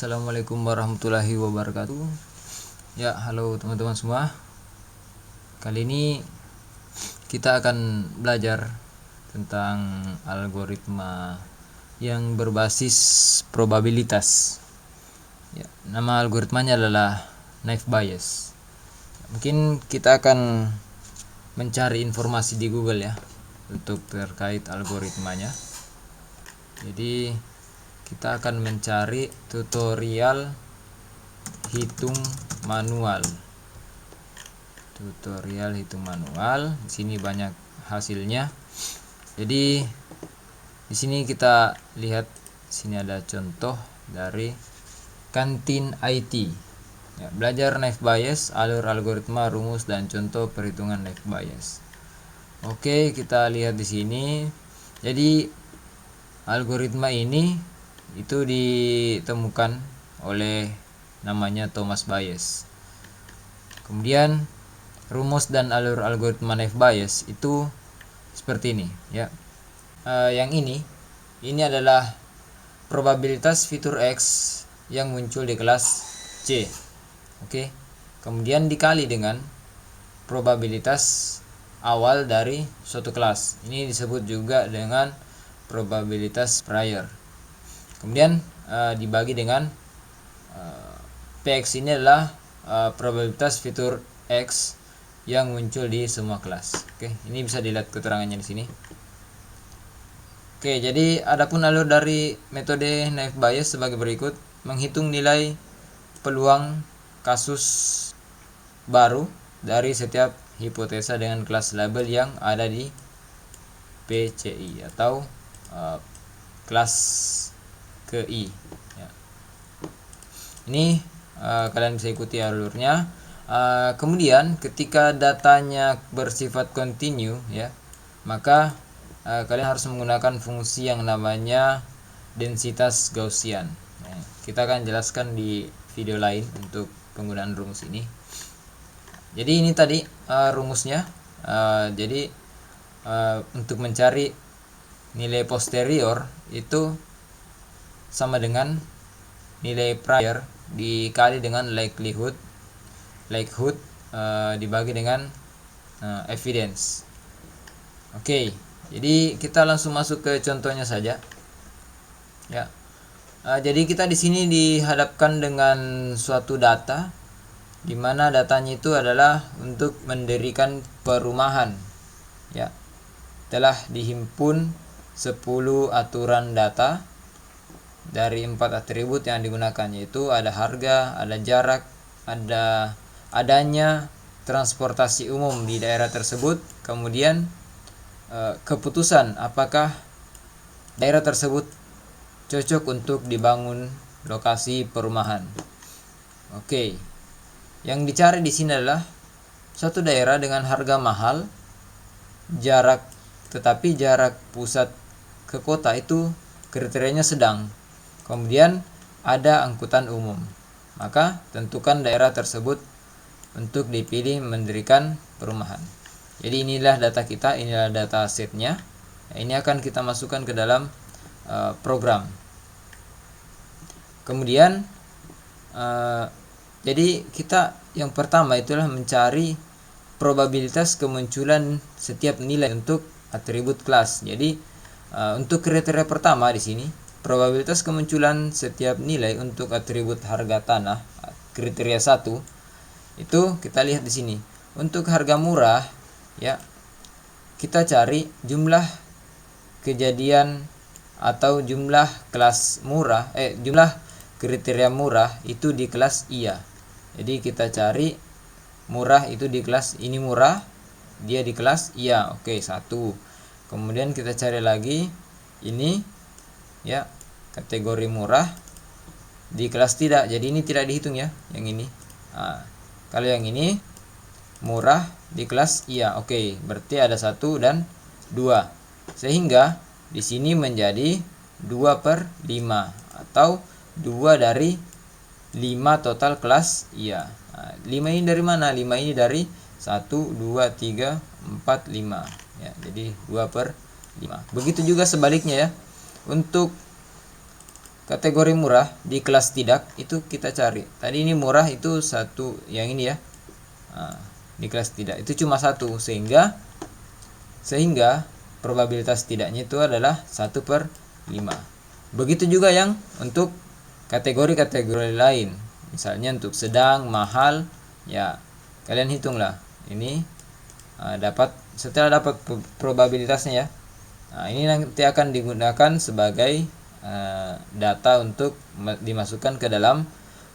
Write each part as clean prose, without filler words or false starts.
Assalamualaikum warahmatullahi wabarakatuh. Ya, halo teman-teman semua. Kali ini kita akan belajar tentang algoritma yang berbasis probabilitas. Ya, nama algoritmanya adalah naive Bayes. Mungkin kita akan mencari informasi di Google ya untuk terkait algoritmanya. Jadi kita akan mencari tutorial hitung manual. Di sini banyak hasilnya. Jadi di sini kita lihat, sini ada contoh dari Kantin IT. Ya, belajar naive Bayes, alur algoritma, rumus dan contoh perhitungan naive Bayes. Oke, kita lihat di sini. Jadi algoritma ini itu ditemukan oleh namanya Thomas Bayes. Kemudian rumus dan alur algoritma naive Bayes itu seperti ini ya. Yang ini adalah probabilitas fitur X yang muncul di kelas C. Oke. Kemudian dikali dengan probabilitas awal dari suatu kelas. Ini disebut juga dengan probabilitas prior. Kemudian dibagi dengan Px ini adalah probabilitas fitur X yang muncul di semua kelas. Oke, ini bisa dilihat keterangannya di sini. Oke, jadi adapun alur dari metode naive Bayes sebagai berikut: menghitung nilai peluang kasus baru dari setiap hipotesa dengan kelas label yang ada di PCI atau kelas ke I ya. Ini kalian bisa ikuti alurnya. Kemudian ketika datanya bersifat kontinu ya, maka kalian harus menggunakan fungsi yang namanya densitas Gaussian. Kita akan jelaskan di video lain untuk penggunaan rumus ini. Jadi ini tadi rumusnya. Jadi untuk mencari nilai posterior itu sama dengan nilai prior dikali dengan likelihood dibagi dengan evidence. Oke, jadi kita langsung masuk ke contohnya saja ya. Jadi kita di sini dihadapkan dengan suatu data, di mana datanya itu adalah untuk mendirikan perumahan ya. Telah dihimpun 10 aturan data dari 4 atribut yang digunakan, yaitu ada harga, ada jarak, adanya transportasi umum di daerah tersebut, kemudian keputusan apakah daerah tersebut cocok untuk dibangun lokasi perumahan. Oke. Yang dicari di sini adalah suatu daerah dengan harga mahal, tetapi jarak pusat ke kota itu kriterianya sedang. Kemudian ada angkutan umum. Maka tentukan daerah tersebut untuk dipilih mendirikan perumahan. Jadi inilah data kita, inilah data setnya. Ini akan kita masukkan ke dalam program. Kemudian jadi kita yang pertama itulah mencari probabilitas kemunculan setiap nilai untuk atribut kelas. Jadi untuk kriteria pertama di sini, probabilitas kemunculan setiap nilai untuk atribut harga tanah, kriteria 1, itu kita lihat di sini. Untuk harga murah ya, kita cari jumlah kejadian atau jumlah kelas murah, jumlah kriteria murah itu di kelas iya. Jadi kita cari murah itu di kelas ini, murah dia di kelas iya. Oke, 1. Kemudian kita cari lagi ini ya, kategori murah di kelas tidak. Jadi ini tidak dihitung ya, yang ini. Kalau yang ini murah di kelas iya. Oke, berarti ada 1 dan 2. Sehingga di sini menjadi 2/5 atau 2 dari 5 total kelas iya. 5 ini dari mana? 5 ini dari 1, 2, 3, 4, 5 ya. Jadi 2/5. Begitu juga sebaliknya ya. Untuk kategori murah di kelas tidak itu kita cari. Tadi ini murah itu satu, yang ini ya. Di kelas tidak itu cuma satu, sehingga probabilitas tidaknya itu adalah 1/5. Begitu juga yang untuk kategori-kategori lain. Misalnya untuk sedang, mahal, ya kalian hitunglah. Ini setelah dapat probabilitasnya ya. Ini nanti akan digunakan sebagai data untuk dimasukkan ke dalam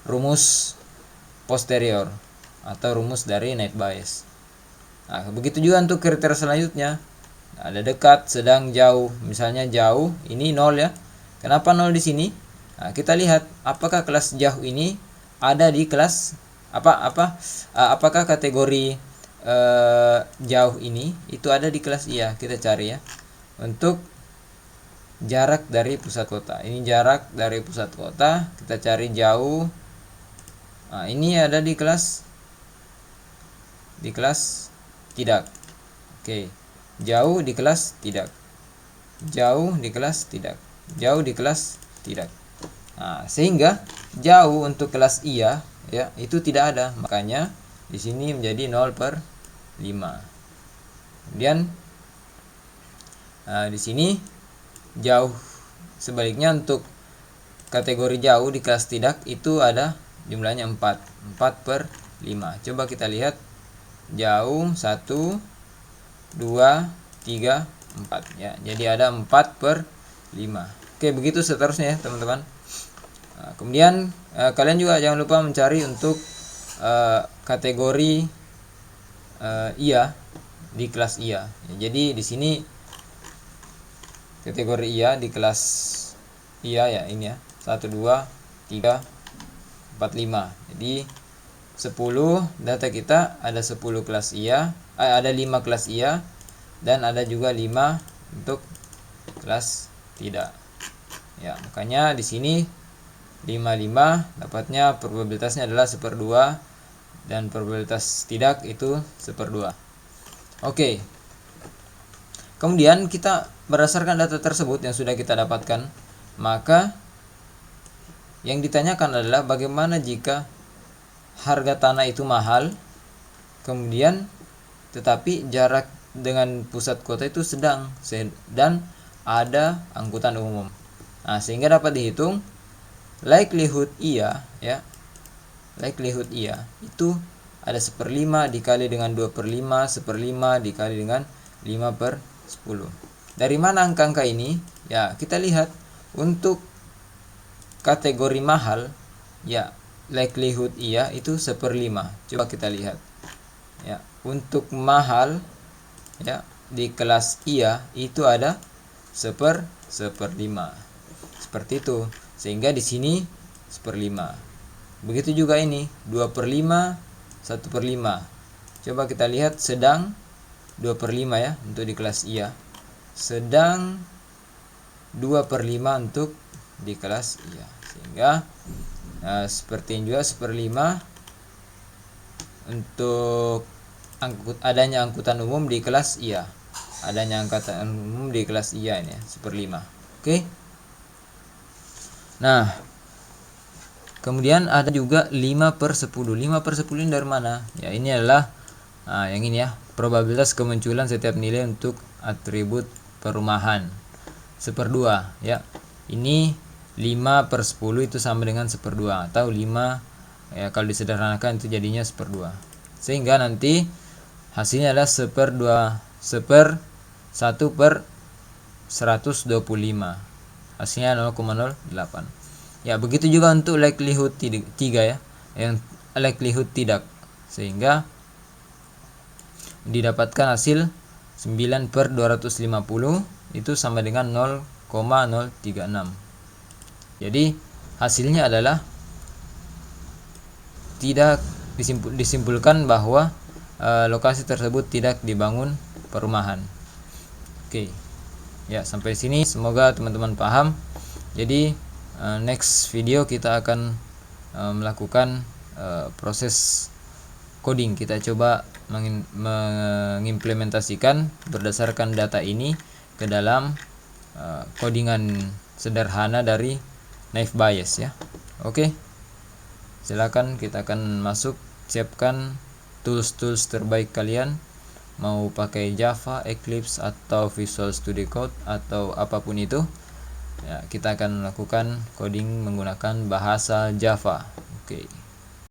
rumus posterior atau rumus dari net bias. Begitu juga untuk kriteria selanjutnya. Ada dekat, sedang, jauh. Misalnya jauh, ini 0 ya. Kenapa 0 di sini? Kita lihat apakah kelas jauh ini ada di kelas apakah kategori jauh ini itu ada di kelas iya. Kita cari ya. Untuk jarak dari pusat kota, ini jarak dari pusat kota, kita cari jauh. Ini ada di kelas tidak. Oke, jauh di kelas tidak, jauh di kelas tidak, jauh di kelas tidak. Sehingga jauh untuk kelas iya ya itu tidak ada, makanya di sini menjadi 0/5. Kemudian di sini jauh, sebaliknya untuk kategori jauh di kelas tidak itu ada jumlahnya 4/5. Coba kita lihat jauh 1, 2, 3, 4 ya. Jadi ada 4/5. Oke, begitu seterusnya ya teman-teman. Kemudian kalian juga jangan lupa mencari untuk kategori iya di kelas iya. Jadi di sini kategori iya di kelas iya ya, ini ya. 1, 2, 3, 4, 5. Jadi 10 data kita ada 10 kelas iya, ada 5 kelas iya dan ada juga 5 untuk kelas tidak. Ya, makanya di sini 5 dapatnya probabilitasnya adalah 1/2 dan probabilitas tidak itu 1/2. Oke. Kemudian kita berdasarkan data tersebut yang sudah kita dapatkan, maka yang ditanyakan adalah bagaimana jika harga tanah itu mahal, kemudian tetapi jarak dengan pusat kota itu sedang dan ada angkutan umum. Sehingga dapat dihitung likelihood iya ya. Likelihood iya itu ada 1/5 dikali dengan 2/5, 1/5 dikali dengan 5/10. Dari mana angka-angka ini? Ya, kita lihat untuk kategori mahal ya, likelihood iya itu 1/5. Coba kita lihat. Ya, untuk mahal ya di kelas iya itu ada 1/5. Seperti itu. Sehingga di sini 1/5. Begitu juga ini 2/5, 1/5. Coba kita lihat sedang 2/5 ya untuk di kelas iya. Sedang 2/5 untuk di kelas iya. Sehingga seperti ini juga 1/5 untuk adanya angkutan umum di kelas iya. Adanya angkutan umum di kelas iya ini ya, 1/5. Oke. Nah, kemudian ada juga 5/10. 5/10 ini dari mana? Ya, ini adalah yang ini ya, probabilitas kemunculan setiap nilai untuk atribut perumahan 1/2 ya. Ini 5/10 itu sama dengan 1/2 atau 5 ya, kalau disederhanakan itu jadinya 1/2. Sehingga nanti hasilnya adalah 1/1/125. Hasilnya 0,08. Ya, begitu juga untuk likelihood 3 ya, yang likelihood tidak, sehingga didapatkan hasil 9/250 itu sama dengan 0,036. Jadi hasilnya adalah tidak disimpulkan bahwa lokasi tersebut tidak dibangun perumahan. Oke. Ya, sampai sini semoga teman-teman paham. Jadi next video kita akan melakukan proses coding. Kita coba mengimplementasikan berdasarkan data ini ke dalam codingan sederhana dari naive Bayes ya. Oke, silakan kita akan masuk. Siapkan tools terbaik kalian, mau pakai Java, Eclipse atau Visual Studio Code atau apapun itu ya. Kita akan melakukan coding menggunakan bahasa Java. Oke.